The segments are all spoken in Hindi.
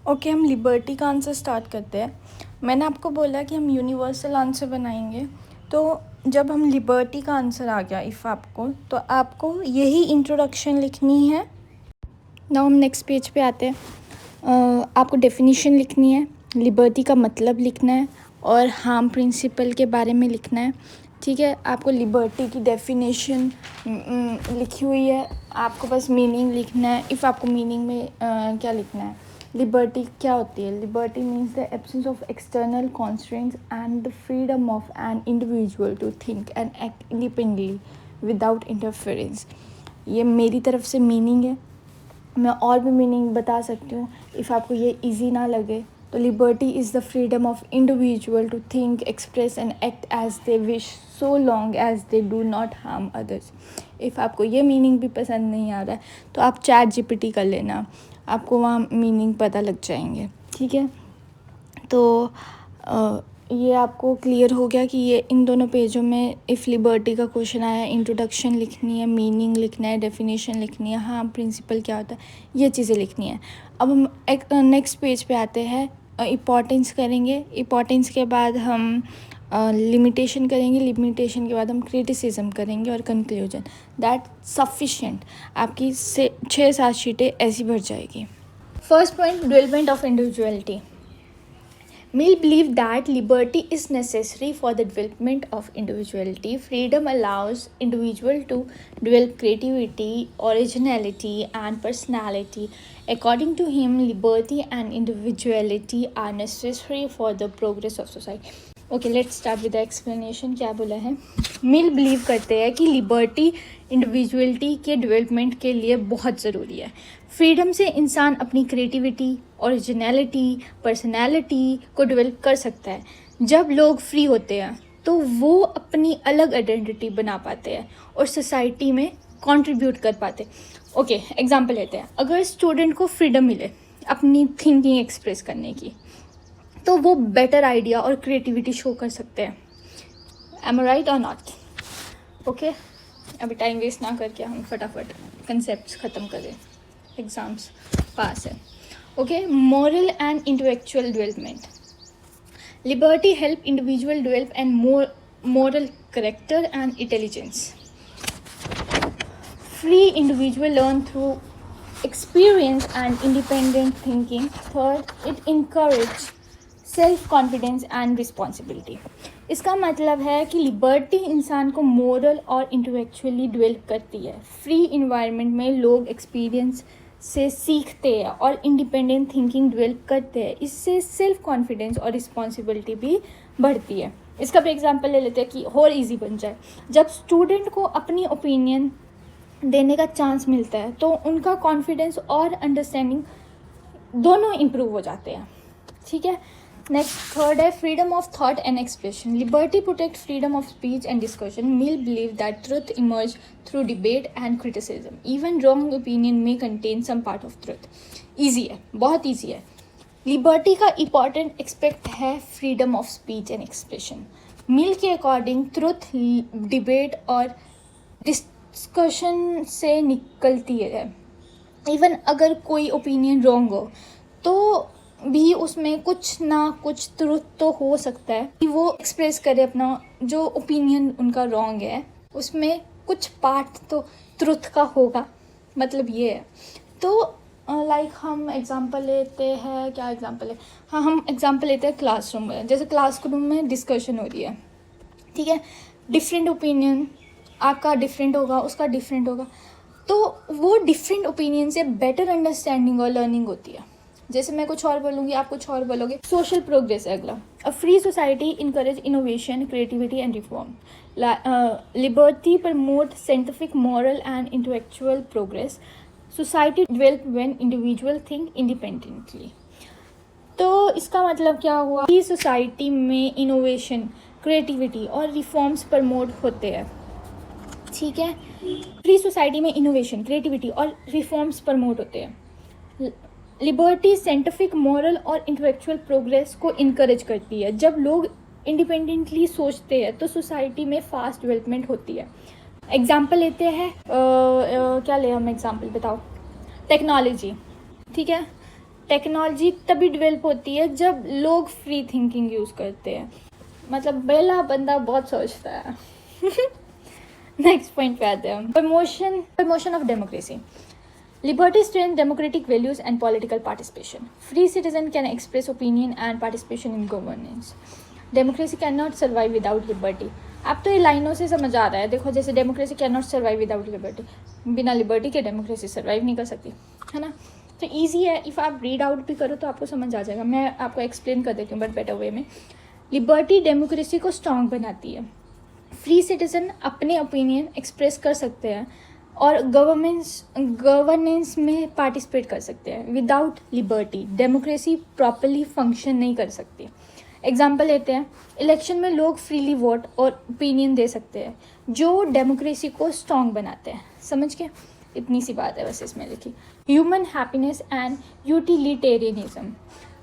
ओके, हम लिबर्टी का आंसर स्टार्ट करते हैं। मैंने आपको बोला कि हम यूनिवर्सल आंसर बनाएंगे, तो जब हम लिबर्टी का आंसर आ गया इफ़ आपको, तो आपको यही इंट्रोडक्शन लिखनी है। नाउ हम नेक्स्ट पेज पे आते हैं। आपको डेफिनेशन लिखनी है, लिबर्टी का मतलब लिखना है और हार्म प्रिंसिपल के बारे में लिखना है। ठीक है, आपको लिबर्टी की डेफिनेशन लिखी हुई है, आपको बस मीनिंग लिखना है। इफ़ आपको मीनिंग में क्या लिखना है, लिबर्टी क्या होती है। Liberty means the absence of external constraints and the freedom of an individual to think and act independently without interference. ये मेरी तरफ से मीनिंग है, मैं और भी मीनिंग बता सकती हूँ इफ़ आपको ये इजी ना लगे। तो liberty is the freedom of individual to think, express and act as they wish so long as they do not harm others. If आपको ये मीनिंग भी पसंद नहीं आ रहा है तो आप चैट जीपीटी कर लेना, आपको वहाँ मीनिंग पता लग जाएंगे। ठीक है, तो ये आपको क्लियर हो गया कि ये इन दोनों पेजों में इफ़ लिबर्टी का क्वेश्चन आया, इंट्रोडक्शन लिखनी है, मीनिंग लिखना है, डेफिनेशन लिखनी है, हाँ प्रिंसिपल क्या होता है, ये चीज़ें लिखनी है। अब हम एक नेक्स्ट पेज पे आते हैं, इम्पॉर्टेंस करेंगे। इम्पॉर्टेंस के बाद हम लिमिटेशन करेंगे, लिमिटेशन के बाद हम क्रिटिसिज्म करेंगे और कंक्लूजन। दैट सफिशिएंट, आपकी 6-7 शीटें ऐसी भर जाएगी। First point, development of individuality. Mill believed that liberty is necessary for the development of individuality. Freedom allows individual to develop creativity, originality, and personality. According to him, liberty and individuality are necessary for the progress of society. Okay, let's start with the explanation. क्या बोला है, मिल बिलीव करते हैं कि लिबर्टी इंडिविजुअलिटी के डेवलपमेंट के लिए बहुत ज़रूरी है। फ्रीडम से इंसान अपनी क्रिएटिविटी, ओरिजिनलिटी, पर्सनैलिटी को डेवलप कर सकता है। जब लोग फ्री होते हैं तो वो अपनी अलग आइडेंटिटी बना पाते हैं और सोसाइटी में कंट्रीब्यूट कर पाते हैं। ओके, एग्जांपल लेते हैं। अगर स्टूडेंट को फ्रीडम मिले अपनी थिंकिंग एक्सप्रेस करने की, तो वो बेटर आइडिया और क्रिएटिविटी शो कर सकते हैं। एम आई राइट और नॉट? ओके, अभी टाइम वेस्ट ना करके हम फटाफट कंसेप्ट्स ख़त्म करें, एग्ज़ाम्स पास है। Okay, moral and intellectual development. Liberty help individual develop and moral character and intelligence. Free individual learn through experience and independent thinking. Third, it encourage self confidence and responsibility. इसका मतलब है कि लिबर्टी इंसान को मोरल और इंटेलेक्चुअली डेवलप करती है। फ्री इन्वायरमेंट में लोग एक्सपीरियंस से सीखते हैं और इंडिपेंडेंट थिंकिंग डेवलप करते हैं। इससे सेल्फ कॉन्फिडेंस और रिस्पॉन्सिबिलिटी भी बढ़ती है। इसका भी एग्जांपल ले लेते हैं कि और इजी बन जाए। जब स्टूडेंट को अपनी ओपिनियन देने का चांस मिलता है तो उनका कॉन्फिडेंस और अंडरस्टैंडिंग दोनों इम्प्रूव हो जाते हैं। ठीक है, नेक्स्ट थर्ड है freedom of thought and expression. Liberty protect freedom of speech and discussion. Mill believe that truth emerge through debate and criticism. Even wrong opinion में contain some part of truth. Easy है, बहुत ईजी है। लिबर्टी का इम्पॉर्टेंट एस्पेक्ट है freedom of speech and expression. Mill के अकॉर्डिंग ट्रुथ डिबेट और डिस्कशन से निकलती है। इवन अगर कोई ओपिनियन रॉन्ग हो तो भी उसमें कुछ ना कुछ ट्रुथ तो हो सकता है कि वो एक्सप्रेस करे अपना जो ओपिनियन उनका रॉन्ग है, उसमें कुछ पार्ट तो ट्रुथ का होगा। मतलब ये है। तो लाइक हम एग्जांपल लेते हैं, क्या एग्जांपल है, हाँ हम एग्जांपल लेते हैं क्लासरूम में। जैसे क्लासरूम में डिस्कशन हो रही है, ठीक है, डिफरेंट ओपिनियन, आपका डिफरेंट होगा, उसका डिफरेंट होगा, तो वो डिफरेंट ओपिनियन से बेटर अंडरस्टैंडिंग और लर्निंग होती है। जैसे मैं कुछ और बोलूँगी, आप कुछ और बोलोगे। सोशल प्रोग्रेस है अगला। A free society encourage innovation, creativity and reform. Liberty promote scientific, moral and intellectual progress. Society develop when individual think independently. तो इसका मतलब क्या हुआ कि सोसाइटी में इनोवेशन, क्रिएटिविटी और रिफॉर्म्स प्रमोट होते हैं। ठीक है, फ्री सोसाइटी में इनोवेशन, क्रिएटिविटी और रिफॉर्म्स प्रमोट होते हैं। लिबर्टी साइंटिफिक, मॉरल और इंटेलेक्चुअल प्रोग्रेस को इनकरेज करती है। जब लोग इंडिपेंडेंटली सोचते हैं तो सोसाइटी में फास्ट डेवलपमेंट होती है। एग्जाम्पल लेते हैं, क्या ले हम एग्जाम्पल, बताओ। टेक्नोलॉजी, ठीक है, टेक्नोलॉजी तभी डेवलप होती है जब लोग फ्री थिंकिंग यूज़ करते हैं, मतलब बेला बंदा बहुत सोचता है। नेक्स्ट पॉइंट पे आते हैं हम, promotion of democracy. Liberty strengthens democratic values and political participation. Free citizens can express opinion and participation in governance. Democracy cannot survive without liberty. अब तो ये लाइनों से समझ आ रहा है, देखो जैसे democracy can not survive without liberty, बिना लिबर्टी के डेमोक्रेसी सर्वाइव नहीं कर सकती, है ना। तो ईजी है, इफ़ आप रीड आउट भी करो तो आपको समझ आ जाएगा। मैं आपको एक्सप्लेन कर देती हूँ बट बेटर वे में। लिबर्टी डेमोक्रेसी को स्ट्रॉन्ग बनाती है। फ्री सिटीजन अपने ओपिनियन एक्सप्रेस कर सकते हैं और गवर्नेंस में पार्टिसिपेट कर सकते हैं। Without liberty democracy properly function नहीं कर सकती। एग्जाम्पल लेते हैं, इलेक्शन में लोग फ्रीली वोट और ओपिनियन दे सकते हैं, जो डेमोक्रेसी को स्ट्रॉन्ग बनाते हैं। समझ के, इतनी सी बात है बस इसमें लिखी। Human happiness and utilitarianism.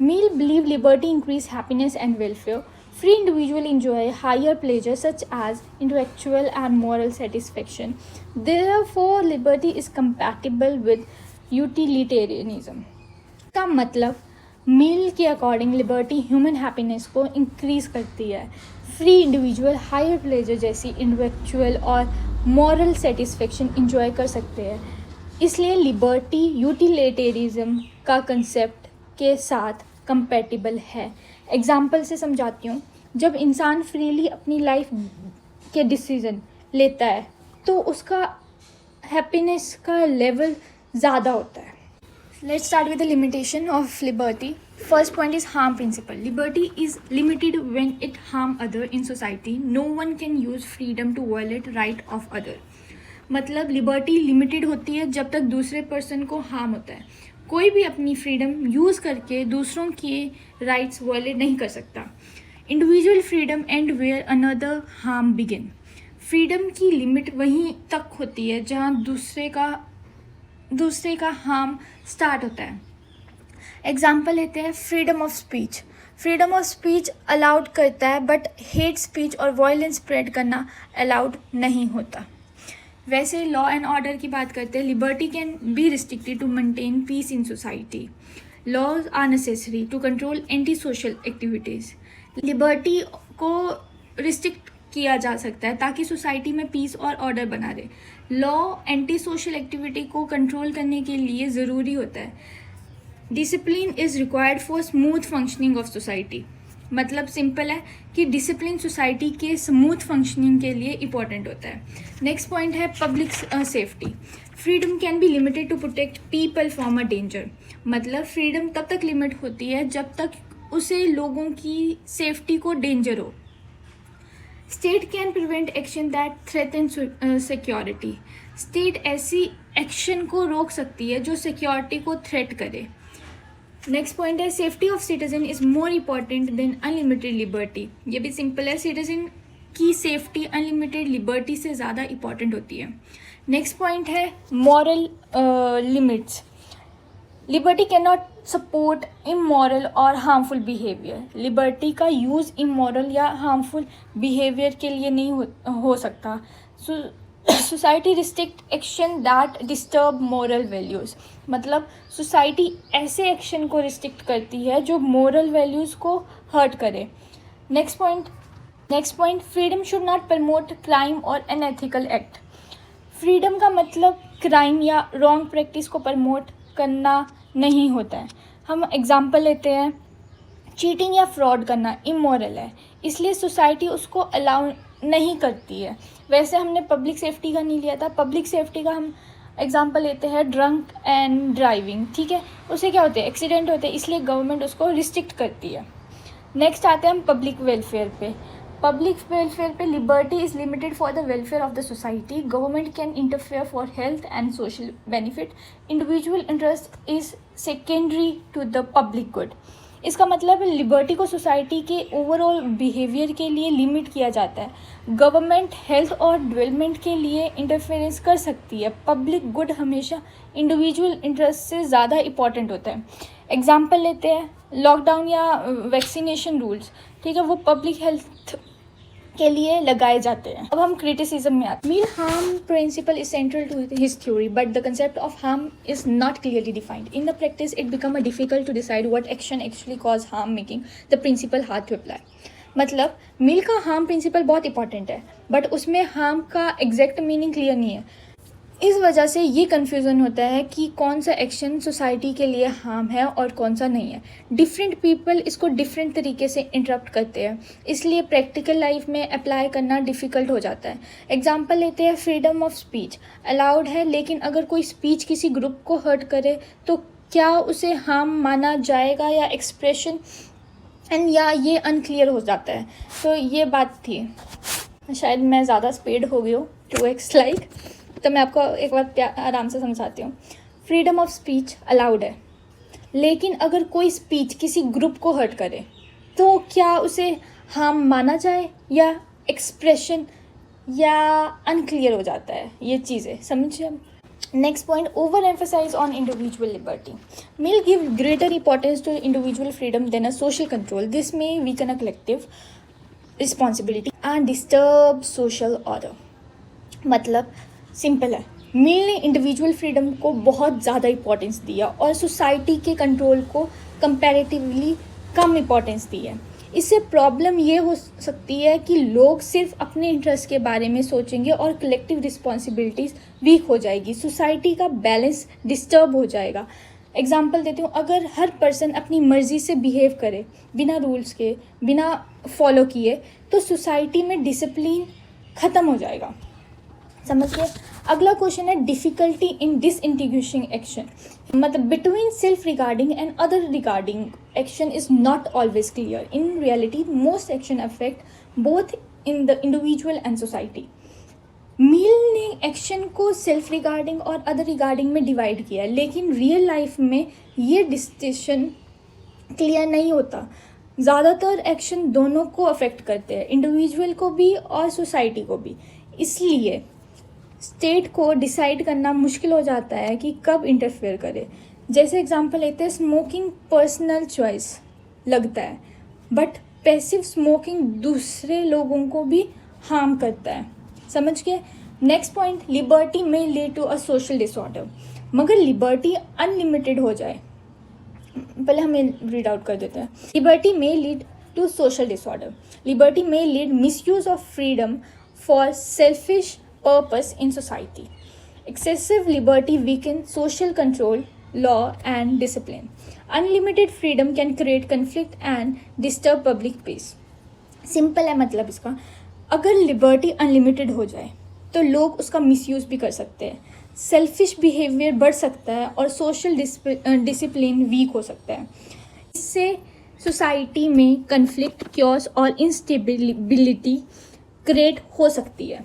Mill believe liberty increase happiness and welfare. Free individuals enjoy higher pleasures such as intellectual and moral satisfaction. Therefore, liberty is compatible with utilitarianism. का मतलब मिल के अकॉर्डिंग लिबर्टी ह्यूमन हैप्पीनेस को इंक्रीज करती है। फ्री इंडिविजुअल हायर प्लेजर जैसी इंटेलेक्चुअल और मॉरल सेटिस्फेक्शन इंजॉय कर सकते हैं। इसलिए लिबर्टी यूटिलिटेरिज्म का कंसेप्ट के साथ कंपैटिबल है। एग्जाम्पल से समझाती हूँ, जब इंसान फ्रीली अपनी लाइफ के डिसीजन लेता है तो उसका हैप्पीनेस का लेवल ज़्यादा होता है। Let's start with the limitation of liberty. First point is harm principle. Liberty is limited when it harm other in society. No one can use freedom to violate right of other. मतलब लिबर्टी लिमिटेड होती है जब तक दूसरे पर्सन को हार्म होता है। कोई भी अपनी फ्रीडम यूज़ करके दूसरों के राइट्स वायलेट नहीं कर सकता। Individual freedom end where another harm begin. Freedom की लिमिट वहीं तक होती है जहाँ दूसरे का हार्म स्टार्ट होता है। एग्जाम्पल लेते हैं, freedom of speech. Freedom of speech allowed करता है बट हेट स्पीच और वायलेंस स्प्रेड करना अलाउड नहीं होता। वैसे लॉ एंड ऑर्डर की बात करते हैं, liberty can be restricted to maintain peace in society. Laws are necessary to control anti social activities. Liberty को रिस्ट्रिक्ट किया जा सकता है ताकि सोसाइटी में पीस और ऑर्डर बना रहे. लॉ एंटी सोशल एक्टिविटी को कंट्रोल करने के लिए ज़रूरी होता है. Discipline is required for smooth functioning of society. मतलब सिंपल है कि डिसिप्लिन सोसाइटी के स्मूथ फंक्शनिंग के लिए इम्पॉर्टेंट होता है. नेक्स्ट पॉइंट है public safety. Freedom can be limited to protect people from a danger. मतलब फ्रीडम तब तक लिमिट होती है जब तक उसे लोगों की सेफ्टी को डेंजर हो. State can prevent action that threaten security. State ऐसी एक्शन को रोक सकती है जो सिक्योरिटी को थ्रेट करे. नेक्स्ट पॉइंट है safety of citizen is more important than unlimited liberty. ये भी सिंपल है, सिटीजन की सेफ्टी अनलिमिटेड लिबर्टी से ज़्यादा इम्पॉर्टेंट होती है. नेक्स्ट पॉइंट है moral limits. Liberty can not support immoral और हार्मफुल बिहेवियर. लिबर्टी का यूज़ इमोरल या हार्मफुल बिहेवियर के लिए नहीं हो सकता. Society restrict action that disturb moral values. मतलब सोसाइटी ऐसे एक्शन को रिस्ट्रिक्ट करती है जो मोरल वैल्यूज़ को हर्ट करे. Next point freedom should not promote crime और अनएथिकल एक्ट. फ्रीडम का मतलब क्राइम या रॉन्ग प्रैक्टिस को प्रमोट करना नहीं होता है. हम एग्जांपल लेते हैं, चीटिंग या फ्रॉड करना इमोरल है, इसलिए सोसाइटी उसको अलाउ नहीं करती है. वैसे हमने पब्लिक सेफ्टी का नहीं लिया था. पब्लिक सेफ्टी का हम एग्जांपल लेते हैं ड्रंक एंड ड्राइविंग. ठीक है, उससे क्या होते हैं, एक्सीडेंट होते हैं, इसलिए गवर्नमेंट उसको रिस्ट्रिक्ट करती है. नेक्स्ट आते हैं हम पब्लिक वेलफेयर पे. पब्लिक वेलफेयर पे liberty is limited for the welfare of the society. Government can interfere for health and social benefit. Individual interest is secondary to the public good. इसका मतलब लिबर्टी को सोसाइटी के ओवरऑल बिहेवियर के लिए लिमिट किया जाता है. गवर्नमेंट हेल्थ और डेवलपमेंट के लिए इंटरफेरेंस कर सकती है. पब्लिक गुड हमेशा इंडिविजुअल इंटरेस्ट से ज़्यादा इम्पॉर्टेंट होता है. एग्जाम्पल लेते हैं, लॉकडाउन या वैक्सीनेशन रूल्स. ठीक है, वो पब्लिक हेल्थ के लिए लगाए जाते हैं। अब हम क्रिटिसिज्म में आते हैं। Mill harm principle is central to his theory but the concept of harm is not clearly defined. In the practice it become difficult to decide what action actually cause harm, making the principle hard to apply. मतलब मील का हार्म प्रिंसिपल बहुत इंपॉर्टेंट है बट उसमें हार्म का एग्जैक्ट मीनिंग क्लियर नहीं है। इस वजह से ये कन्फ्यूज़न होता है कि कौन सा एक्शन सोसाइटी के लिए हार्म है और कौन सा नहीं है। डिफरेंट पीपल इसको डिफरेंट तरीके से इंटरप्ट करते हैं, इसलिए प्रैक्टिकल लाइफ में अप्लाई करना डिफ़िकल्ट हो जाता है। एग्जांपल लेते हैं, फ्रीडम ऑफ स्पीच अलाउड है, लेकिन अगर कोई स्पीच किसी ग्रुप को हर्ट करे तो क्या उसे हार्म माना जाएगा या एक्सप्रेशन एंड या ये अनक्लियर हो जाता है। तो ये बात थी। शायद मैं ज़्यादा स्पीड हो गई हूँ 2x लाइक, तो मैं आपको एक बार आराम से समझाती हूँ। फ्रीडम ऑफ स्पीच अलाउड है, लेकिन अगर कोई स्पीच किसी ग्रुप को हर्ट करे तो क्या उसे हार्म माना जाए या एक्सप्रेशन या अनक्लियर हो जाता है। ये चीज़ें समझिए। Next point, over emphasise on individual liberty. Mill give greater importance to individual freedom than a social control. This may weaken a collective responsibility and disturb social order. मतलब सिंपल है, मिल ने इंडिविजुअल फ्रीडम को बहुत ज़्यादा इम्पोर्टेंस दिया और सोसाइटी के कंट्रोल को कंपैरेटिवली कम इम्पोर्टेंस दी है। इससे प्रॉब्लम ये हो सकती है कि लोग सिर्फ अपने इंटरेस्ट के बारे में सोचेंगे और कलेक्टिव रिस्पॉन्सिबिलिटीज़ वीक हो जाएगी, सोसाइटी का बैलेंस डिस्टर्ब हो जाएगा। एग्जाम्पल देती हूँ, अगर हर पर्सन अपनी मर्ज़ी से बिहेव करे बिना रूल्स के, बिना फॉलो किए, तो सोसाइटी में डिसिप्लिन ख़त्म हो जाएगा। समझिए। अगला क्वेश्चन है, डिफ़िकल्टी इन डिसइंटीग्रेटिंग एक्शन। मतलब between self regarding and other regarding action is not always clear. In reality most action affect both in the individual and society. Mill ने एक्शन को सेल्फ रिगार्डिंग और अदर रिगार्डिंग में डिवाइड किया है, लेकिन रियल लाइफ में ये डिस्टिंक्शन क्लियर नहीं होता। ज़्यादातर एक्शन दोनों को अफेक्ट करते हैं, इंडिविजुअल को भी और सोसाइटी को भी। इसलिए स्टेट को डिसाइड करना मुश्किल हो जाता है कि कब इंटरफेयर करे। जैसे एग्जांपल लेते हैं, स्मोकिंग पर्सनल चॉइस लगता है बट पैसिव स्मोकिंग दूसरे लोगों को भी हार्म करता है। समझ गए। नेक्स्ट पॉइंट, लिबर्टी में lead to a social disorder. मगर लिबर्टी अनलिमिटेड हो जाए, पहले हमें रीड आउट कर देते हैं। लिबर्टी में lead to social disorder. Liberty में lead misuse of freedom for selfish purpose in society. Excessive liberty weakens social control, law and discipline. Unlimited freedom can create conflict and disturb public peace. Simple है मतलब इसका, अगर लिबर्टी अनलिमिटेड हो जाए तो लोग उसका मिसयूज़ भी कर सकते हैं, सेल्फिश बिहेवियर बढ़ सकता है और सोशल डिसिप्लिन वीक हो सकता है। इससे सोसाइटी में कन्फ्लिक्ट, क्योस और इंस्टेबिलिटी क्रिएट हो सकती है।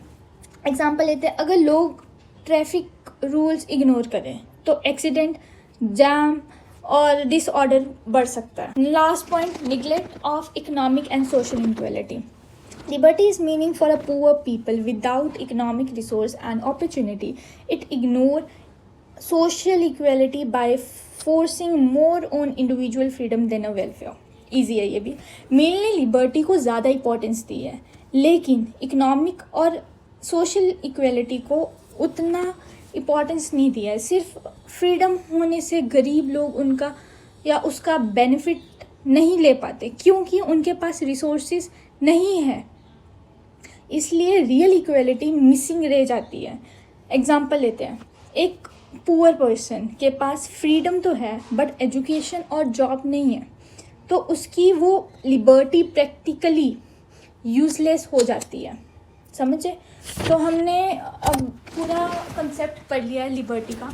एग्जाम्पल लेते हैं, अगर लोग ट्रैफिक रूल्स इग्नोर करें तो एक्सीडेंट, जाम और डिसऑर्डर बढ़ सकता है। Last point, neglect of economic and social equality. Liberty is meaning for a poor people without economic resource and opportunity. It ignore social equality by forcing more on individual freedom then a welfare. Easy है ये भी। मिल ने लिबर्टी को ज़्यादा इंपॉर्टेंस दी है, लेकिन इकोनॉमिक और सोशल इक्वालिटी को उतना इम्पोर्टेंस नहीं दिया है। सिर्फ फ्रीडम होने से गरीब लोग उनका या उसका बेनिफिट नहीं ले पाते क्योंकि उनके पास रिसोर्सेज नहीं है, इसलिए रियल इक्वालिटी मिसिंग रह जाती है। एग्जाम्पल लेते हैं, एक पुअर पर्सन के पास फ्रीडम तो है बट एजुकेशन और जॉब नहीं है, तो उसकी वो लिबर्टी प्रैक्टिकली यूजलेस हो जाती है। समझे। तो हमने अब पूरा कंसेप्ट पढ़ लिया है लिबर्टी का।